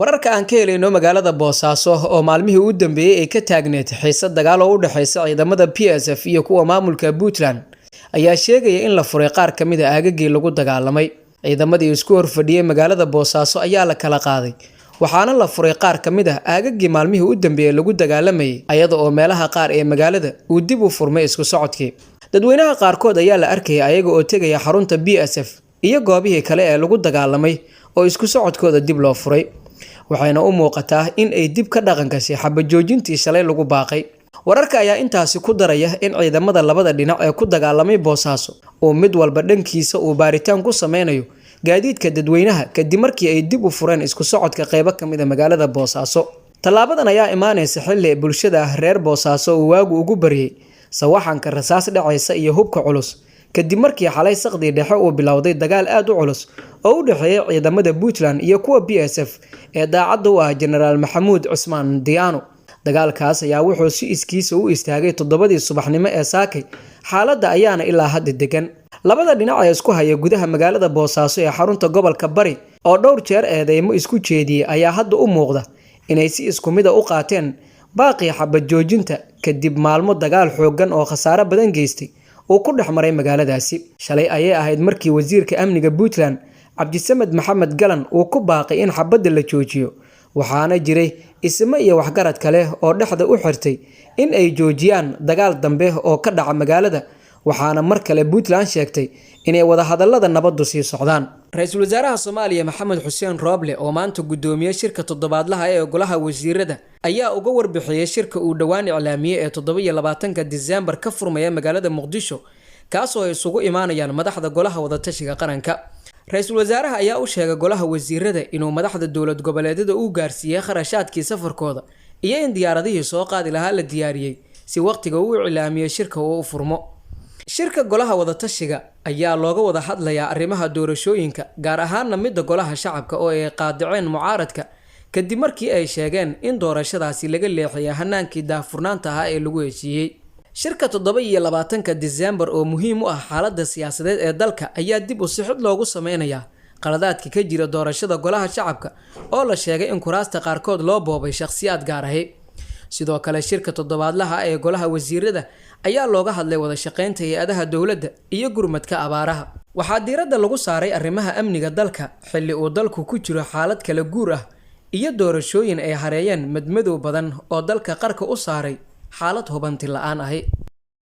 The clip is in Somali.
Wararka aan ka helayno magaalada Boosaaso oo maalmihii u dambeeyay ay ka taagneed xiisad dagaal oo u dhaxaysa ciidamada PSF iyo kuwa maamulka Puntland ayaa sheegaya in la furay qaar ka mid ah aagaggii lagu dagaalamay. Ciidamadii isku horfadhiyay magaalada Boosaaso ayaa la kala qaaday, waxaana la furay qaar ka mid ah aagaggii maalmihii u dambeeyay lagu dagaalamayay, iyada oo meelaha qaar ee magaalada uu dib u furmay isku socodkii. Dadweynaha qaarkood ayaa la arkayay ayaga oo tegaya xarunta PSF iyo goobihii kale ee lagu dagaalamay oo isku socodkooda dib loo furay. Waxayna u muuqataa in ay dib ka dhaqan gashay xabad joojintii shalay lagu baaqay. Wararka ayaa intaasi ku daraya in ciidamada labada dhinac ee ku dagaalamay Boosaaso oo mid walba dhankiisa uu baaritaan ku sameynayo gaadiidka dadweynaha kadib markii ay dib u fureen isku socodka qaybo ka mid ah magaalada Boosaaso. Tallaabadan ayaa imaanaysa xilli bulshada reer Boosaaso uu waagu ugu baryay sawaxanka rasaas dhacaysa iyo hubka culus kadib markii xalay saqdi dhexe uu bilowday dagaal aad u culus oo u dhaxeeya ciidamada Puntland iyo kuwa PSF ee daacadda u ah Generaal Maxamuud Cusmaan Diyaano. Dagaalkaas ayaa wuxuu si iskiisa u istaagay 7 subaxnimo ee saakay, xaaladda ayaana ilaa hadda degan. Labada dhinac ee isku haya gudaha magaalada Boosaaso ee xarunta gobolka Bari oo dhowr jeer eedeymo isku jeediyay ayaa hadda u muuqda inay si isku mid ah u qaateen baaqi xabad joojinta kadib maalmo dagaal xooggan oo khasaare badan geystay oo ku dhex maray magaaladaasi. Shalay ayay ahayd markii wasiirka amniga Puntland Cabdisamed Maxamed Galan uu ku baaqay in xabadda la joojiyo, waxaana jiray isma iyo waxgarad kale oo dhexda u xirtay in ay joojiyaan dagaal dambe oo ka dhaca magaalada, waxaana mar kale Puntland sheegtay inay wada hadallada nabaddu sii socdaan. Ra'iisul Wasaaraha Soomaaliya Maxamed Xuseen Rooble oo maanta gudoomiyay shirka toddobaadlaha ee golaha wasiirada ayaa uga warbixiyay shirka uu dhawaan iclaamiyay ee 27 Diseembar ka furmaya magaalada Muqdisho, kaas oo ay isugu imaanayaan madaxda golaha wada tashiga qaranka. Ra'iisul Wasaaraha ayaa u sheegay golaha wasiirada inuu madaxda dowlad goboleedyada u gaarsiiyay kharashaadkii safarkooda iyo in diyaaradihii soo qaadi lahaa la diyaariyay si waqtiga uu iclaamiyay shirka uu u furmo. Shirka golaha wada tashiga ayaa looga wada hadlayaa arrimaha doorashooyinka, gaar ahaan midda golaha shacabka oo ay qaadaceen mucaaradka kadib markii ay sheegeen in doorashadaasi laga leexiyay hanaankii daahfurnaanta ahaa ee lagu heshiiyay. Shirka 27 Diseembar oo muhiim u ah xaaladda siyaasadeed ee dalka ayaa dib u sixid loogu sameynayaa qaladaadka ka jira doorashada golaha shacabka oo la sheegay in kuraasta qaarkood loo boobay shakhsiyaad gaar ah. Sidoo kale shirka toddobaadlaha ee golaha wasiirada ayaa looga hadlay wada shaqeynta hay'adaha dawladda iyo gurmadka abaaraha. Waxaa diiradda lagu saaray arrimaha amniga dalka xilli uu dalku ku jiro xaalad kala guur ah iyo doorashooyin ay hareeyeen madmadow badan oo dalka qarka u saaray xaalad hubanti la'aan ah.